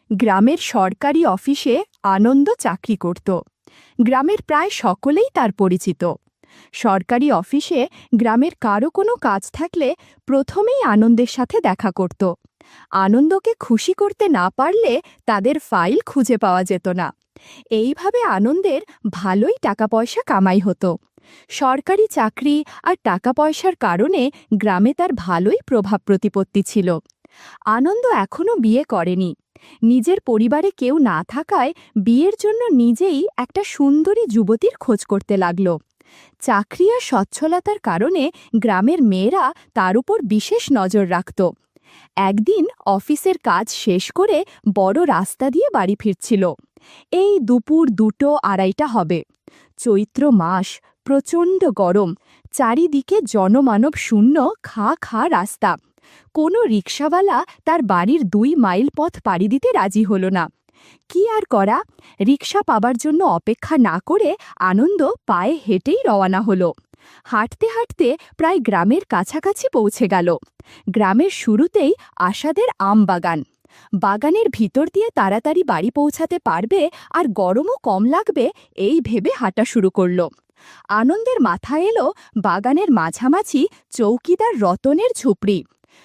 গ্রামের সরকারি অফিসে আনন্দ চাকরি করত। গ্রামের প্রায় সকলেই তার পরিচিত। সরকারি অফিসে গ্রামের কারো কোনো কাজ থাকলে প্রথমেই আনন্দের সাথে দেখা করত। আনন্দকে খুশি করতে না পারলে তাদের ফাইল খুঁজে পাওয়া যেত না। এইভাবে আনন্দের ভালোই টাকা পয়সা কামাই হতো। সরকারি চাকরি আর টাকা পয়সার কারণে গ্রামে তার ভালোই প্রভাব প্রতিপত্তি ছিল। আনন্দ এখনও বিয়ে করেনি। নিজের পরিবারে কেউ না থাকায় বিয়ের জন্য নিজেই একটা সুন্দরী যুবতীর খোঁজ করতে লাগল। চাকরি আর সচ্ছলতার কারণে গ্রামের মেয়েরা তার উপর বিশেষ নজর রাখত। একদিন অফিসের কাজ শেষ করে বড় রাস্তা দিয়ে বাড়ি ফিরছিল। এই দুপুর 2-2:30 হবে। চৈত্র মাস, প্রচণ্ড গরম, চারিদিকে জনমানব শূন্য খা খা রাস্তা। কোনো রিকশাওয়ালা তার বাড়ির 2 মাইল পথ পাড়ি দিতে রাজি হল না। কি আর করা, রিকশা পাবার জন্য অপেক্ষা না করে আনন্দ পায়ে হেঁটেই রওনা হলো। হাঁটতে হাঁটতে প্রায় গ্রামের কাছাকাছি পৌঁছে গেল। গ্রামের শুরুতেই আশাদের আম বাগান। বাগানের ভিতর দিয়ে তাড়াতাড়ি বাড়ি পৌঁছাতে পারবে আর গরমও কম লাগবে, এই ভেবে হাঁটা শুরু করল। আনন্দের মাথায় এলো বাগানের মাঝামাঝি চৌকিদার রতনের ঝুপড়ি।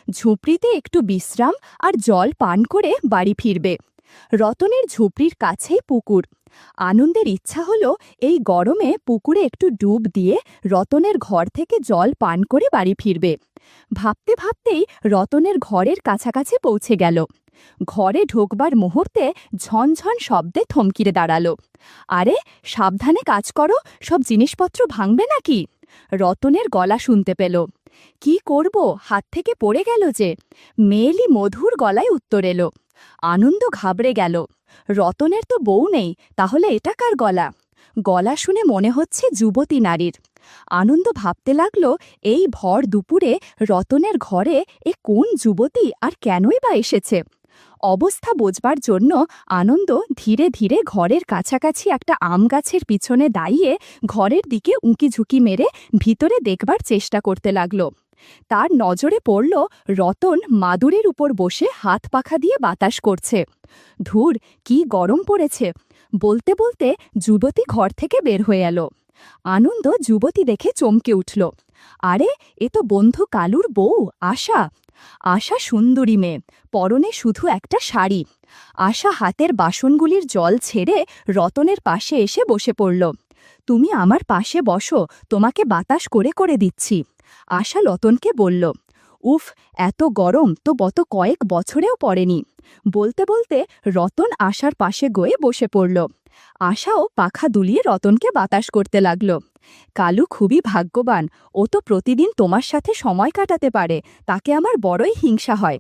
ঝুপড়িতে একটু বিশ্রাম আর জল পান করে বাড়ি ফিরবে। রতনের ঝুপড়ির কাছেই পুকুর। আনন্দের ইচ্ছা হলো এই গরমে পুকুরে একটু ডুব দিয়ে রতনের ঘর থেকে জল পান করে বাড়ি ফিরবে। ভাবতে ভাবতেই রতনের ঘরের কাছাকাছি পৌঁছে গেল। ঘরে ঢোকবার মুহূর্তে ঝনঝন শব্দে থমকিরে দাঁড়ালো। আরে, সাবধানে কাজ করো, সব জিনিসপত্র ভাঙবে নাকি? রতনের গলা শুনতে পেল। কি করব, হাত থেকে পড়ে গেল যে। মেয়েলি মধুর গলায় উত্তর এলো। আনন্দ ঘাবড়ে গেল। রতনের তো বউ নেই, তাহলে এটা কার গলা? গলা শুনে মনে হচ্ছে যুবতী নারীর। আনন্দ ভাবতে লাগল, এই ভর দুপুরে রতনের ঘরে এ কোন যুবতী আর কেনই বা এসেছে? অবস্থা বোঝবার জন্য আনন্দ ধীরে ধীরে ঘরের কাছাকাছি একটা আম গাছের পিছনে দাঁড়িয়ে ঘরের দিকে উঁকি ঝুঁকি মেরে ভিতরে দেখবার চেষ্টা করতে লাগল। তার নজরে পড়ল রতন মাদুরের উপর বসে হাত পাখা দিয়ে বাতাস করছে। ধুর, কি গরম পড়েছে! বলতে বলতে যুবতী ঘর থেকে বের হয়ে এলো। আনন্দ যুবতী দেখে চমকে উঠল। আরে, এ তো বন্ধু কালুর বউ আশা। আশা সুন্দরী মেয়ে, পরনে শুধু একটা শাড়ি। আশা হাতের বাসনগুলির জল ছেড়ে রতনের পাশে এসে বসে পড়ল। তুমি আমার পাশে বসো, তোমাকে বাতাস করে করে দিচ্ছি। আশা রতনকে বলল। উফ, এত গরম তো গত কয়েক বছরেও পড়েনি। বলতে বলতে রতন আশার পাশে গয়ে বসে পড়ল। আশাও পাখা দুলিয়ে রতনকে বাতাস করতে লাগল। কালু খুবই ভাগ্যবান, ও তো প্রতিদিন তোমার সাথে সময় কাটাতে পারে, তাকে আমার বড়ই হিংসা হয়।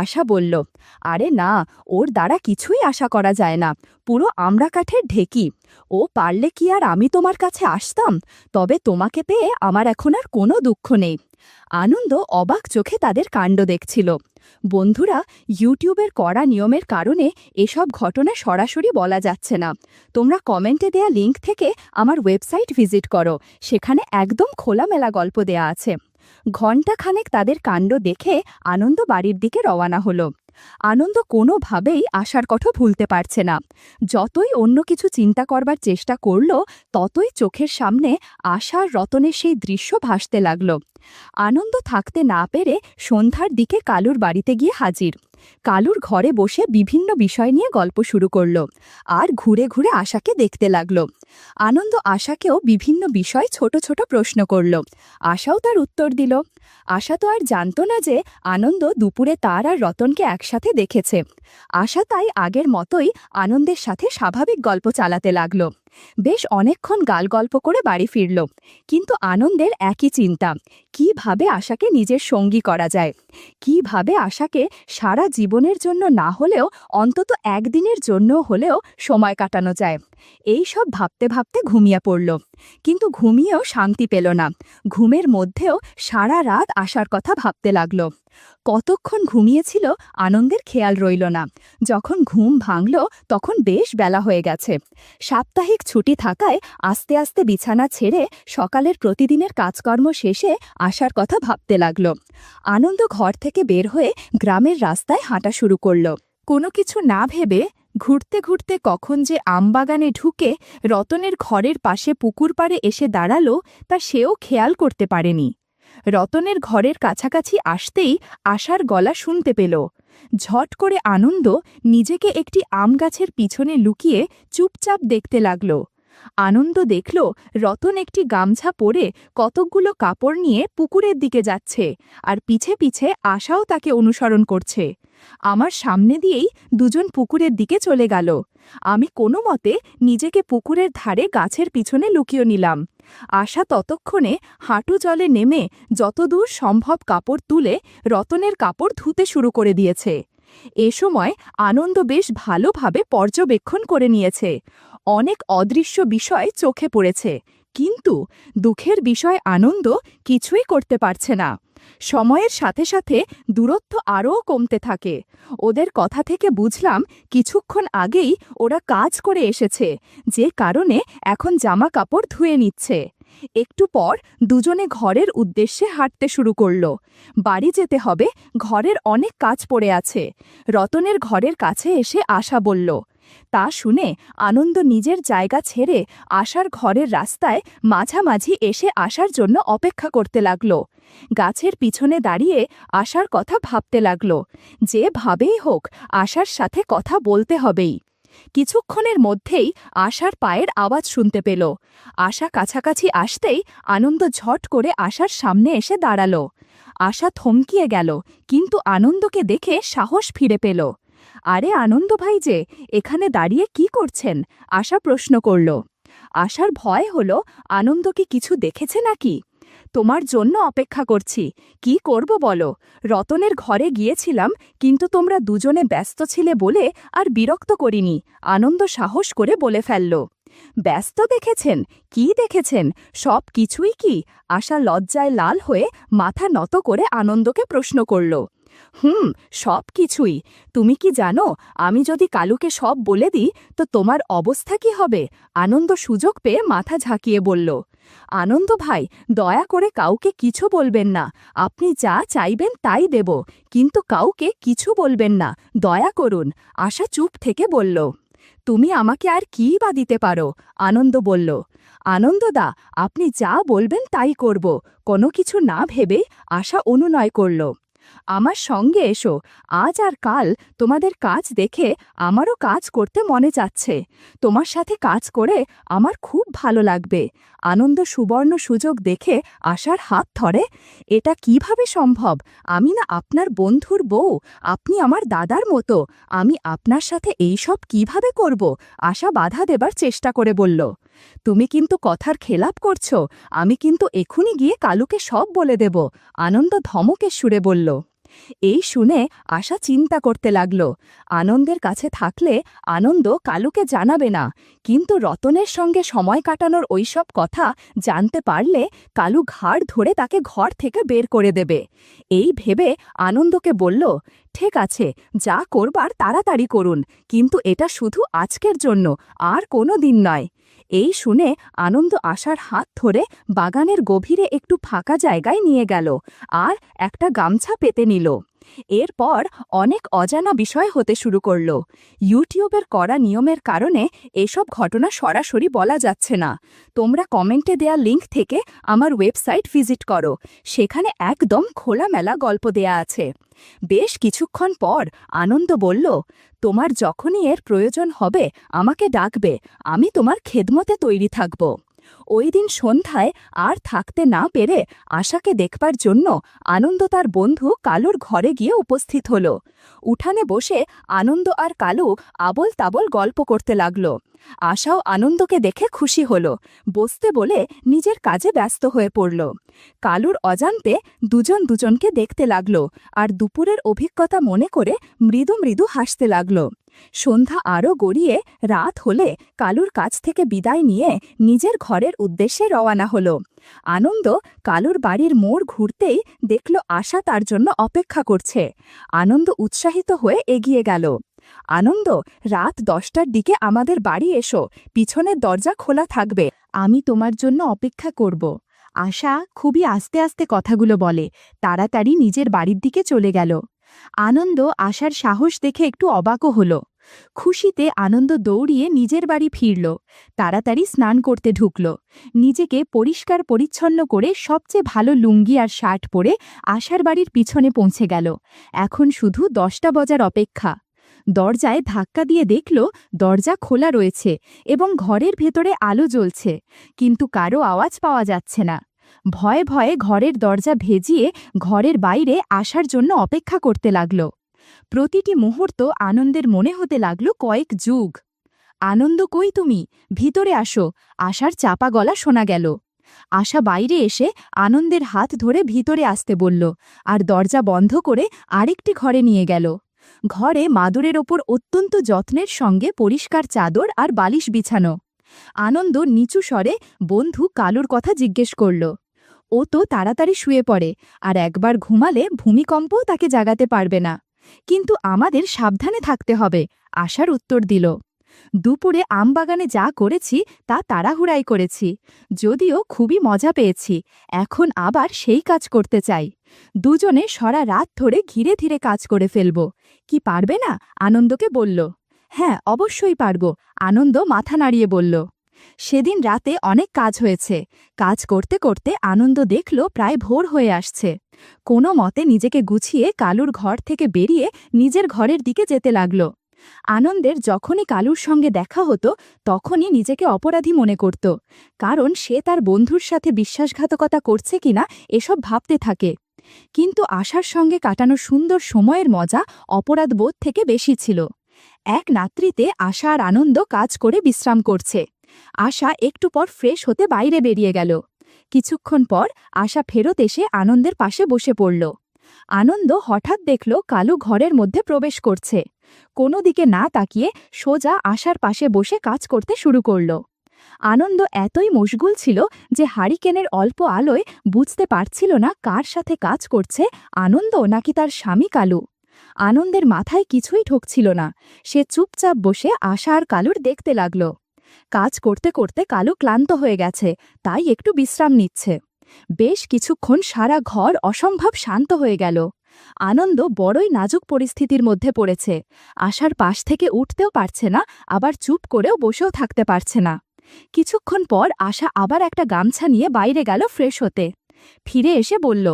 আশা বলল, আরে না, ওর দ্বারা কিছুই আশা করা যায় না, পুরো আমড়া কাঠের ঢেকি। ও পারলে কি আর আমি তোমার কাছে আসতাম? তবে তোমাকে পেয়ে আমার এখন আর কোনো দুঃখ নেই। আনন্দ অবাক চোখে তাদের কাণ্ড দেখছিল। বন্ধুরা, ইউটিউবের কড়া নিয়মের কারণে এসব ঘটনা সরাসরি বলা যাচ্ছে না। তোমরা কমেন্টে দেয়া লিঙ্ক থেকে আমার ওয়েবসাইট ভিজিট করো, সেখানে একদম খোলামেলা গল্প দেয়া আছে। ঘণ্টাখানেক তাদের কাণ্ড দেখে আনন্দ বাড়ির দিকে রওনা হলো। আনন্দ কোনোভাবেই আশার কথা ভুলতে পারছে না। যতই অন্য কিছু চিন্তা করবার চেষ্টা করল, ততই চোখের সামনে আশার রতনের সেই দৃশ্য ভাসতে লাগল। আনন্দ থাকতে না পেরে সন্ধ্যার দিকে কালুর বাড়িতে গিয়ে হাজির। কালুর ঘরে বসে বিভিন্ন বিষয় নিয়ে গল্প শুরু করল আর ঘুরে ঘুরে আশাকে দেখতে লাগল। আনন্দ আশাকেও বিভিন্ন বিষয় ছোট ছোট প্রশ্ন করল। আশাও তার উত্তর দিল। আশা তো আর জানত না যে আনন্দ দুপুরে তার আর রতনকে একসাথে দেখেছে। আশা তাই আগের মতোই আনন্দের সাথে স্বাভাবিক গল্প চালাতে লাগল। বেশ অনেকক্ষণ গাল গল্প করে বাড়ি ফিরল, কিন্তু আনন্দের একই চিন্তা, কিভাবে আশাকে নিজের সঙ্গী করা যায়, কিভাবে আশাকে সারা জীবনের জন্য না হলেও অন্তত একদিনের জন্য হলেও সময় কাটানো যায়। এই সব ভাবতে ভাবতে ঘুমিয়ে পড়ল, কিন্তু ঘুমিয়েও শান্তি পেল না। ঘুমের মধ্যেও সারা রাত আশার কথা ভাবতে লাগল। কতক্ষণ ঘুমিয়েছিল আনন্দের খেয়াল রইল না। যখন ঘুম ভাঙল তখন বেশ বেলা হয়ে গেছে। সাপ্তাহিক ছুটি থাকায় আস্তে আস্তে বিছানা ছেড়ে সকালের প্রতিদিনের কাজকর্ম শেষে আশার কথা ভাবতে লাগল। আনন্দ ঘর থেকে বের হয়ে গ্রামের রাস্তায় হাঁটা শুরু করল। কোনো কিছু না ভেবে ঘুরতে ঘুরতে কখন যে আমবাগানে ঢুকে রতনের ঘরের পাশে পুকুর পাড়ে এসে দাঁড়ালো তা সেও খেয়াল করতে পারেনি। রতনের ঘরের কাছাকাছি আসতেই আশার গলা শুনতে পেল। ঝট করে আনন্দ নিজেকে একটি আম গাছের পিছনে লুকিয়ে চুপচাপ দেখতে লাগল। আনন্দ দেখল রতন একটি গামছা পরে কতকগুলো কাপড় নিয়ে পুকুরের দিকে যাচ্ছে, আর পিছে পিছে আশাও তাকে অনুসরণ করছে। আমার সামনে দিয়েই দুজন পুকুরের দিকে চলে গেল। আমি কোনো মতে নিজেকে পুকুরের ধারে গাছের পিছনে লুকিয়ে নিলাম। আশা ততক্ষণে হাঁটু জলে নেমে যতদূর সম্ভব কাপড় তুলে রতনের কাপড় ধুতে শুরু করে দিয়েছে। এ সময় আনন্দ বেশ ভালোভাবে পর্যবেক্ষণ করে নিয়েছে। অনেক অদৃশ্য বিষয় চোখে পড়েছে, কিন্তু দুঃখের বিষয় আনন্দ কিছুই করতে পারছে না। সময়ের সাথে সাথে দূরত্ব আরও কমতে থাকে। ওদের কথা থেকে বুঝলাম কিছুক্ষণ আগেই ওরা কাজ করে এসেছে, যে কারণে এখন জামা কাপড় ধুয়ে নিচ্ছে। একটু পর দুজনে ঘরের উদ্দেশ্যে হাঁটতে শুরু করল। বাড়ি যেতে হবে, ঘরের অনেক কাজ পড়ে আছে। রতনের ঘরের কাছে এসে আশা বলল। তা শুনে আনন্দ নিজের জায়গা ছেড়ে আশার ঘরের রাস্তায় মাঝামাঝি এসে আসার জন্য অপেক্ষা করতে লাগল। গাছের পিছনে দাঁড়িয়ে আশার কথা ভাবতে লাগল। যেভাবেই হোক আশার সাথে কথা বলতে হবেই। কিছুক্ষণের মধ্যেই আশার পায়ের আওয়াজ শুনতে পেল। আশা কাছাকাছি আসতেই আনন্দ ঝট করে আশার সামনে এসে দাঁড়াল। আশা থমকিয়ে গেল, কিন্তু আনন্দকে দেখে সাহস ফিরে পেল। আরে আনন্দ ভাই, যে এখানে দাঁড়িয়ে কি করছেন? আশা প্রশ্ন করল। আশার ভয় হল আনন্দ কি কিছু দেখেছে নাকি। তোমার জন্য অপেক্ষা করছি, কি করব বলো? রতনের ঘরে গিয়েছিলাম, কিন্তু তোমরা দুজনে ব্যস্ত ছিলে বলে আর বিরক্ত করিনি, আনন্দ সাহস করে বলে ফেলল। ব্যস্ত দেখেছেন? কি দেখেছেন? সব কিছুই কি? আশা লজ্জায় লাল হয়ে মাথা নত করে আনন্দকে প্রশ্ন করল। সব কিছুই। তুমি কি জানো, আমি যদি কালুকে সব বলে দিই তো তোমার অবস্থা কি হবে? আনন্দ সুযোগ পেয়ে মাথা ঝাঁকিয়ে বলল। আনন্দ ভাই, দয়া করে কাউকে কিছু বলবেন না। আপনি যা চাইবেন তাই দেব, কিন্তু কাউকে কিছু বলবেন না, দয়া করুন। আশা চুপ থেকে বলল। তুমি আমাকে আর কী বা দিতে পারো? আনন্দ বলল। আনন্দদা, আপনি যা বলবেন তাই করব। কোনো কিছু না ভেবে আশা অনুনয় করল। আমার সঙ্গে এসো, আজ আর কাল তোমাদের কাজ দেখে আমারও কাজ করতে মনে চাচ্ছে। তোমার সাথে কাজ করে আমার খুব ভালো লাগবে। আনন্দ সুবর্ণ সুযোগ দেখে আশার হাত ধরে। এটা কিভাবে সম্ভব? আমি না আপনার বন্ধুর বউ, আপনি আমার দাদার মতো। আমি আপনার সাথে এইসব কিভাবে করব? আশা বাধা দেবার চেষ্টা করে বলল। তুমি কিন্তু কথার খেলাপ করছো। আমি কিন্তু এখুনি গিয়ে কালুকে সব বলে দেব, আনন্দ ধমকের সুরে বলল। এই শুনে আশা চিন্তা করতে লাগল। আনন্দের কাছে থাকলে আনন্দ কালুকে জানাবে না, কিন্তু রতনের সঙ্গে সময় কাটানোর ওইসব কথা জানতে পারলে কালু ঘাড় ধরে তাকে ঘর থেকে বের করে দেবে। এই ভেবে আনন্দকে বলল, ঠিক আছে, যা করবার তাড়াতাড়ি করুন, কিন্তু এটা শুধু আজকের জন্য, আর কোনো দিন নয়। এই শুনে আনন্দ আশার হাত ধরে বাগানের গভীরে একটু ফাঁকা জায়গায় নিয়ে গেল, আর একটা গামছা পেতে নিল। এরপর অনেক অজানা বিষয় হতে শুরু করল। ইউটিউবের কড়া নিয়মের কারণে এসব ঘটনা সরাসরি বলা যাচ্ছে না। তোমরা কমেন্টে দেয়া লিঙ্ক থেকে আমার ওয়েবসাইট ভিজিট করো, সেখানে একদম খোলামেলা গল্প দেয়া আছে। বেশ কিছুক্ষণ পর আনন্দ বলল, তোমার যখনই এর প্রয়োজন হবে আমাকে ডাকবে, আমি তোমার খেদমতে তৈরি থাকব। ওই দিন সন্ধ্যায় আর থাকতে না পেরে আশাকে দেখবার জন্য আনন্দ তার বন্ধু কালুর ঘরে গিয়ে উপস্থিত হল। উঠানে বসে আনন্দ আর কালু আবল তাবল গল্প করতে লাগল। আশাও আনন্দকে দেখে খুশি হল, বসতে বলে নিজের কাজে ব্যস্ত হয়ে পড়ল। কালুর অজান্তে দুজন দুজনকে দেখতে লাগল, আর দুপুরের অভিজ্ঞতা মনে করে মৃদু মৃদু হাসতে লাগল। সন্ধ্যা আরও গড়িয়ে রাত হলে কালুর কাছ থেকে বিদায় নিয়ে নিজের ঘরের উদ্দেশ্যে রওয়ানা হল। আনন্দ কালুর বাড়ির মোড় ঘুরতেই দেখল আশা তার জন্য অপেক্ষা করছে। আনন্দ উৎসাহিত হয়ে এগিয়ে গেল। আনন্দ, রাত 10টার দিকে আমাদের বাড়ি এসো, পিছনের দরজা খোলা থাকবে, আমি তোমার জন্য অপেক্ষা করব। আশা খুবই আস্তে আস্তে কথাগুলো বলে, তাড়াতাড়ি নিজের বাড়ির দিকে চলে গেল। আনন্দ আশার সাহস দেখে একটু অবাকও হল। খুশিতে আনন্দ দৌড়িয়ে নিজের বাড়ি ফিরল, তাড়াতাড়ি স্নান করতে ঢুকল। নিজেকে পরিষ্কার পরিচ্ছন্ন করে সবচেয়ে ভালো লুঙ্গি আর শার্ট পরে আশার বাড়ির পিছনে পৌঁছে গেল। এখন শুধু 10টা বাজার অপেক্ষা। দরজায় ধাক্কা দিয়ে দেখল দরজা খোলা রয়েছে এবং ঘরের ভেতরে আলো জ্বলছে, কিন্তু কারো আওয়াজ পাওয়া যাচ্ছে না। ভয়ে ভয়ে ঘরের দরজা ভেজিয়ে ঘরের বাইরে আসার জন্য অপেক্ষা করতে লাগল। প্রতিটি মুহূর্ত আনন্দের মনে হতে লাগল কয়েক যুগ। আনন্দ, কই তুমি? ভিতরে আসো। আশার চাপা গলা শোনা গেল। আশা বাইরে এসে আনন্দের হাত ধরে ভিতরে আসতে বলল আর দরজা বন্ধ করে আরেকটি ঘরে নিয়ে গেল। ঘরে মাদুরের ওপর অত্যন্ত যত্নের সঙ্গে পরিষ্কার চাদর আর বালিশ বিছানো। আনন্দ নিচু স্বরে বন্ধু কালুর কথা জিজ্ঞেস করল। ও তো তাড়াতাড়ি শুয়ে পড়ে, আর একবার ঘুমালে ভূমিকম্পও তাকে জাগাতে পারবে না। কিন্তু আমাদের সাবধানে থাকতে হবে, আশার উত্তর দিল। দুপুরে আমবাগানে যা করেছি তা তাড়াহুড়াই করেছি, যদিও খুবই মজা পেয়েছি। এখন আবার সেই কাজ করতে চাই। দুজনে সারা রাত ধরে ধীরে ধীরে কাজ করে ফেলব। কি পারবে না? আনন্দকে বলল। হ্যাঁ, অবশ্যই পারব, আনন্দ মাথা নাড়িয়ে বলল। সেদিন রাতে অনেক কাজ হয়েছে। কাজ করতে করতে আনন্দ দেখল প্রায় ভোর হয়ে আসছে। কোনো মতে নিজেকে গুছিয়ে কালুর ঘর থেকে বেরিয়ে নিজের ঘরের দিকে যেতে লাগল। আনন্দের যখনই কালুর সঙ্গে দেখা হতো তখনই নিজেকে অপরাধী মনে করত, কারণ সে তার বন্ধুর সাথে বিশ্বাসঘাতকতা করছে কিনা এসব ভাবতে থাকে। কিন্তু আশার সঙ্গে কাটানো সুন্দর সময়ের মজা অপরাধবোধ থেকে বেশি ছিল। এক রাত্রিতে আশা আর আনন্দ কাজ করে বিশ্রাম করছে। আশা একটু পর ফ্রেশ হতে বাইরে বেরিয়ে গেল। কিছুক্ষণ পর আশা ফেরত এসে আনন্দের পাশে বসে পড়ল। আনন্দ হঠাৎ দেখল কালু ঘরের মধ্যে প্রবেশ করছে। কোনো দিকে না তাকিয়ে সোজা আশার পাশে বসে কাজ করতে শুরু করল। আনন্দ এতই মশগুল ছিল যে হারিকেনের অল্প আলোয় বুঝতে পারছিল না কার সাথে কাজ করছে, আনন্দ নাকি তার স্বামী কালু। আনন্দের মাথায় কিছুই ঢুকছিল না। সে চুপচাপ বসে আশা আর কালুর দেখতে লাগল। কাজ করতে করতে কালু ক্লান্ত হয়ে গেছে, তাই একটু বিশ্রাম নিচ্ছে। বেশ কিছুক্ষণ সারা ঘর অসম্ভব শান্ত হয়ে গেল। আনন্দ বড়ই নাজুক পরিস্থিতির মধ্যে পড়েছে। আশার পাশ থেকে উঠতেও পারছে না, আবার চুপ করেও বসেও থাকতে পারছে না। কিছুক্ষণ পর আশা আবার একটা গামছা নিয়ে বাইরে গেল ফ্রেশ হতে। ফিরে এসে বলল,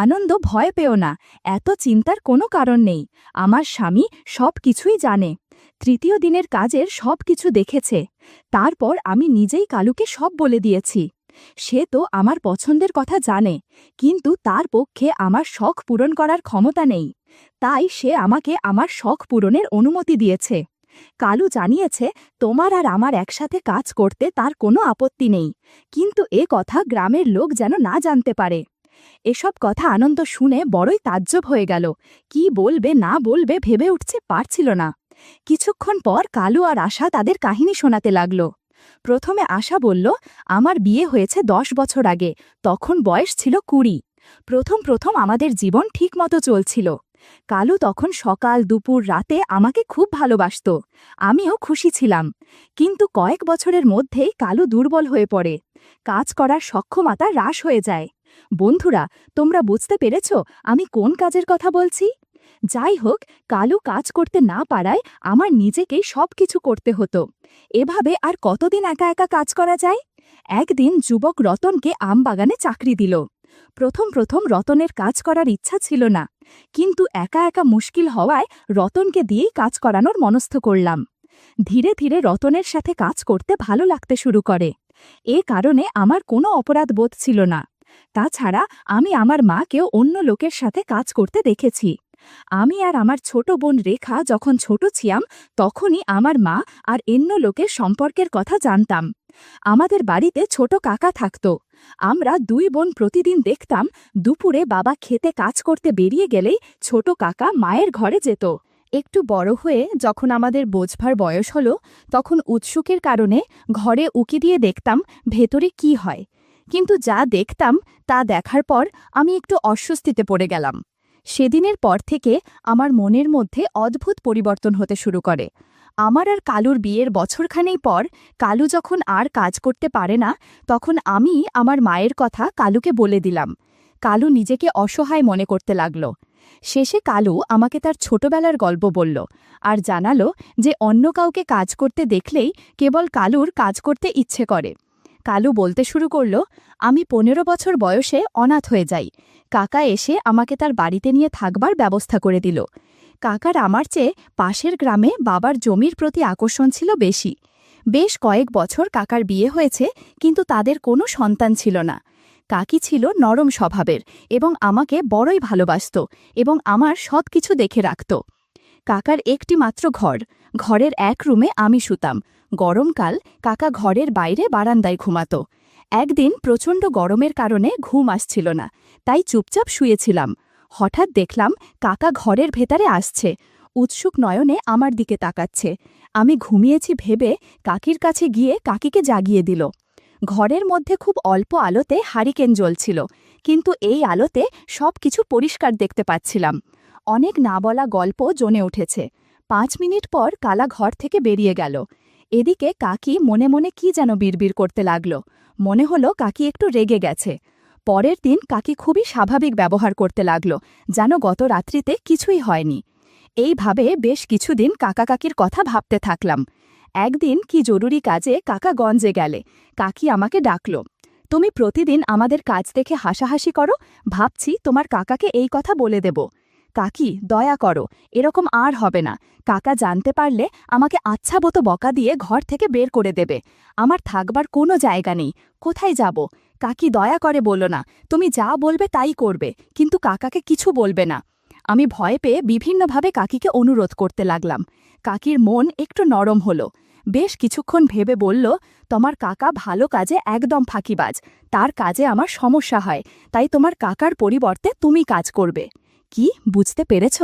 আনন্দ, ভয় পেও না, এত চিন্তার কোনো কারণ নেই। আমার স্বামী সব কিছুই জানে। তৃতীয় দিনের কাজের সব কিছু দেখেছে। তারপর আমি নিজেই কালুকে সব বলে দিয়েছি। সে তো আমার পছন্দের কথা জানে, কিন্তু তার পক্ষে আমার শখ পূরণ করার ক্ষমতা নেই। তাই সে আমাকে আমার শখ পূরণের অনুমতি দিয়েছে। কালু জানিয়েছে তোমার আর আমার একসাথে কাজ করতে তার কোনো আপত্তি নেই, কিন্তু এ কথা গ্রামের লোক যেন না জানতে পারে। এসব কথা আনন্দ শুনে বড়ই তাজ্জব হয়ে গেল। কি বলবে না বলবে ভেবে উঠতে পারছিল না। কিছুক্ষণ পর কালু আর আশা তাদের কাহিনী শোনাতে লাগল। প্রথমে আশা বলল, আমার বিয়ে হয়েছে 10 বছর আগে, তখন বয়স ছিল 20। প্রথম প্রথম আমাদের জীবন ঠিকমতো চলছিল। কালু তখন সকাল দুপুর রাতে আমাকে খুব ভালোবাসত, আমিও খুশি ছিলাম। কিন্তু কয়েক বছরের মধ্যেই কালু দুর্বল হয়ে পড়ে। কাজ করার সক্ষমতা হ্রাস হয়ে যায়। বন্ধুরা, তোমরা বুঝতে পেরেছ আমি কোন কাজের কথা বলছি? যাই হোক, কালু কাজ করতে না পারায় আমার নিজেকেই সবকিছু করতে হতো। এভাবে আর কতদিন একা একা কাজ করা যায়? একদিন যুবক রতনকে আমবাগানে চাকরি দিল। প্রথম প্রথম রতনের কাজ করার ইচ্ছা ছিল না, কিন্তু একা একা মুশকিল হওয়ায় রতনকে দিয়েই কাজ করানোর মনস্থ করলাম। ধীরে ধীরে রতনের সাথে কাজ করতে ভালো লাগতে শুরু করে। এ কারণে আমার কোনো অপরাধ বোধ ছিল না। তাছাড়া আমি আমার মাকেও অন্য লোকের সাথে কাজ করতে দেখেছি। আমি আর আমার ছোট বোন রেখা যখন ছোট ছিলাম তখনই আমার মা আর অন্য লোকের সম্পর্কের কথা জানতাম। আমাদের বাড়িতে ছোট কাকা থাকত। আমরা 2 বোন প্রতিদিন দেখতাম দুপুরে বাবা খেতে কাজ করতে বেরিয়ে গেলেই ছোট কাকা মায়ের ঘরে যেত। একটু বড় হয়ে যখন আমাদের বোঝবার বয়স হলো, তখন উৎসুকের কারণে ঘরে উকি দিয়ে দেখতাম ভেতরে কি হয়। কিন্তু যা দেখতাম তা দেখার পর আমি একটু অস্বস্তিতে পড়ে গেলাম। সেদিনের পর থেকে আমার মনের মধ্যে অদ্ভুত পরিবর্তন হতে শুরু করে। আমার আর কালুর বিয়ের বছরখানেক পর কালু যখন আর কাজ করতে পারে না, তখন আমি আমার মায়ের কথা কালুকে বলে দিলাম। কালু নিজেকে অসহায় মনে করতে লাগল। শেষে কালু আমাকে তার ছোটবেলার গল্প বলল আর জানালো যে অন্য কাউকে কাজ করতে দেখলেই কেবল কালুর কাজ করতে ইচ্ছে করে। কালু বলতে শুরু করল, আমি 15 বছর বয়সে অনাথ হয়ে যাই। কাকা এসে আমাকে তার বাড়িতে নিয়ে থাকবার ব্যবস্থা করে দিল। কাকার আমার চেয়ে পাশের গ্রামে বাবার জমির প্রতি আকর্ষণ ছিল বেশি। বেশ কয়েক বছর কাকার বিয়ে হয়েছে, কিন্তু তাদের কোনো সন্তান ছিল না। কাকি ছিল নরম স্বভাবের এবং আমাকে বড়ই ভালোবাসত এবং আমার সব কিছু দেখে রাখত। কাকার একটি মাত্র ঘর, ঘরের এক রুমে আমি শুতাম। গরমকাল কাকা ঘরের বাইরে বারান্দায় ঘুমাত। একদিন প্রচণ্ড গরমের কারণে ঘুম আসছিল না, তাই চুপচাপ শুয়েছিলাম। হঠাৎ দেখলাম কাকা ঘরের ভেতরে আসছে, উৎসুক নয়নে আমার দিকে তাকাচ্ছে। আমি ঘুমিয়েছি ভেবে কাকির কাছে গিয়ে কাকিকে জাগিয়ে দিল। ঘরের মধ্যে খুব অল্প আলোতে হারিকেন জ্বলছিল, কিন্তু এই আলোতে সব কিছু পরিষ্কার দেখতে পাচ্ছিলাম। অনেক না বলা গল্প জমে উঠেছে। 5 মিনিট পর কালা ঘর থেকে বেরিয়ে গেল। এদিকে কাকি মনে মনে কি যেন বিড়বিড় করতে লাগল। মনে হলো কাকি একটু রেগে গেছে। পরের দিন কাকি খুবই স্বাভাবিক ব্যবহার করতে লাগল, যেন গত রাত্রিতে কিছুই হয়নি। এইভাবে বেশ কিছুদিন কাকা কাকির কথা ভাবতে থাকলাম। একদিন কি জরুরি কাজে কাকা গঞ্জে গেলে কাকি আমাকে ডাকল, তুমি প্রতিদিন আমাদের কাজ দেখে হাসাহাসি করো, ভাবছি তোমার কাকাকে এই কথা বলে দেব। কাকি, দয়া করো, এরকম আর হবে না। কাকা জানতে পারলে আমাকে আচ্ছাবতো বকা দিয়ে ঘর থেকে বের করে দেবে। আমার থাকবার কোনো জায়গা নেই, কোথায় যাব? কাকি, দয়া করে বলো না, তুমি যা বলবে তাই করবে, কিন্তু কাকাকে কিছু বলবে না। আমি ভয় পেয়ে বিভিন্নভাবে কাকিকে অনুরোধ করতে লাগলাম। কাকির মন একটু নরম হলো। বেশ কিছুক্ষণ ভেবে বলল, তোমার কাকা ভালো কাজে একদম ফাঁকিবাজ, তার কাজে আমার সমস্যা হয়, তাই তোমার কাকার পরিবর্তে তুমি কাজ করবে। কি, বুঝতে পেরেছ?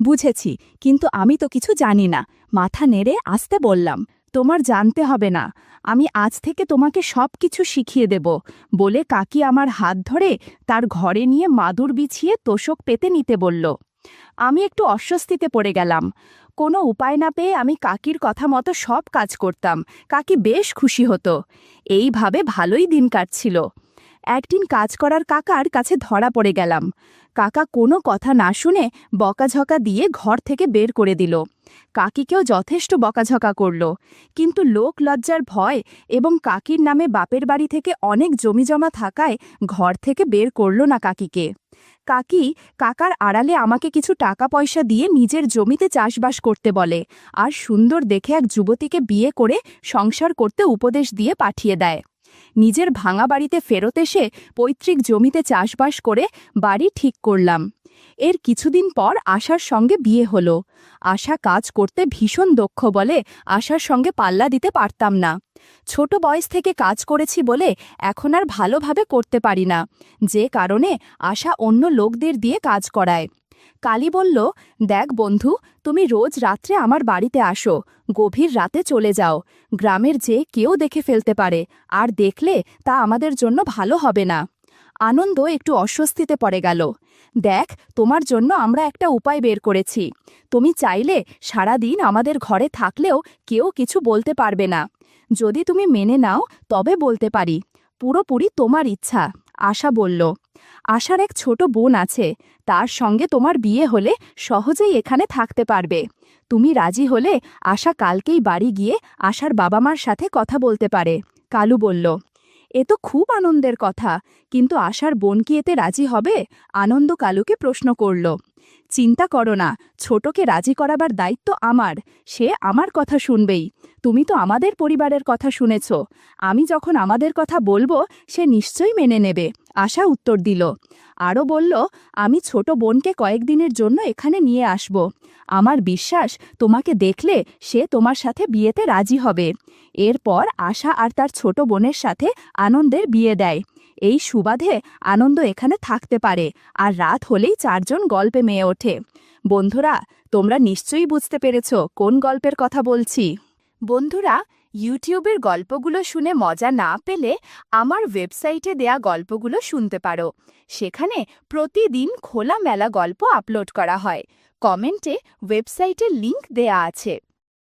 বুঝেছি, কিন্তু আমি তো কিছু জানি না। মাথা নেড়ে আসতে বললাম, তোমার জানতে হবে না, আমি আজ থেকে তোমাকে সব কিছু শিখিয়ে দেব। বলে কাকি আমার হাত ধরে তার ঘরে নিয়ে মাদুর বিছিয়ে তোষক পেতে নিতে বলল। আমি একটু অস্বস্তিতে পড়ে গেলাম। কোনো উপায় না পেয়ে আমি কাকির কথা মতো সব কাজ করতাম। কাকি বেশ খুশি হতো। এইভাবে ভালোই দিন কাটছিল। একদিন কাজ করার কাকার কাছে ধরা পড়ে গেলাম। কাকা কোনো কথা না শুনে বকাঝকা দিয়ে ঘর থেকে বের করে দিল। কাকিকেও যথেষ্ট বকাঝকা করল, কিন্তু লোক লজ্জার ভয় এবং কাকির নামে বাপের বাড়ি থেকে অনেক জমিজমা থাকায় ঘর থেকে বের করল না কাকিকে। কাকি কাকার আড়ালে আমাকে কিছু টাকা পয়সা দিয়ে নিজের জমিতে চাষবাস করতে বলে আর সুন্দর দেখে এক যুবতীকে বিয়ে করে সংসার করতে উপদেশ দিয়ে পাঠিয়ে দেয়। নিজের ভাঙা বাড়িতে ফেরত এসে পৈতৃক জমিতে চাষবাস করে বাড়ি ঠিক করলাম। এর কিছুদিন পর আশার সঙ্গে বিয়ে হলো। আশা কাজ করতে ভীষণ দক্ষ বলে আশার সঙ্গে পাল্লা দিতে পারতাম না। ছোট বয়স থেকে কাজ করেছি বলে এখন আর ভালোভাবে করতে পারি না, যে কারণে আশা অন্য লোকদের দিয়ে কাজ করায়। কালী বলল, দেখ বন্ধু, তুমি রোজ রাত্রে আমার বাড়িতে আসো, গভীর রাতে চলে যাও। গ্রামের যে কেউ দেখে ফেলতে পারে, আর দেখলে তা আমাদের জন্য ভালো হবে না। আনন্দ একটু অস্বস্তিতে পড়ে গেল। দেখ, তোমার জন্য আমরা একটা উপায় বের করেছি। তুমি চাইলে সারাদিন আমাদের ঘরে থাকলেও কেউ কিছু বলতে পারবে না। যদি তুমি মেনে নাও তবে বলতে পারি, পুরোপুরি তোমার ইচ্ছা। আশা বলল, আশার এক ছোট বোন আছে, তার সঙ্গে তোমার বিয়ে হলে সহজেই এখানে থাকতে পারবে। তুমি রাজি হলে আশা কালকেই বাড়ি গিয়ে আশার বাবা মার সাথে কথা বলতে পারে। কালু বলল, এ তো খুব আনন্দের কথা, কিন্তু আশার বোন কি এতে রাজি হবে? আনন্দ কালুকে প্রশ্ন করল। চিন্তা করো না, ছোটকে রাজি করাবার দায়িত্ব আমার, সে আমার কথা শুনবেই। তুমি তো আমাদের পরিবারের কথা শুনেছ, আমি যখন আমাদের কথা বলবো সে নিশ্চয়ই মেনে নেবে। আশা উত্তর দিল। আরও বলল, আমি ছোট বোনকে কয়েকদিনের জন্য এখানে নিয়ে আসব। আমার বিশ্বাস তোমাকে দেখলে সে তোমার সাথে বিয়েতে রাজি হবে। এরপর আশা আর তার ছোট বোনের সাথে আনন্দের বিয়ে দেয়। এই সুবাদে আনন্দ এখানে থাকতে পারে, আর রাত হলেই 4 জন গল্পে মেয়ে ওঠে। বন্ধুরা, তোমরা নিশ্চয়ই বুঝতে পেরেছ কোন গল্পের কথা বলছি। বন্ধুরা, ইউটিউবের গল্পগুলো শুনে মজা না পেলে আমার ওয়েবসাইটে দেয়া গল্পগুলো শুনতে পারো। সেখানে প্রতিদিন খোলামেলা গল্প আপলোড করা হয়। কমেন্টে ওয়েবসাইটের লিংক দেয়া আছে।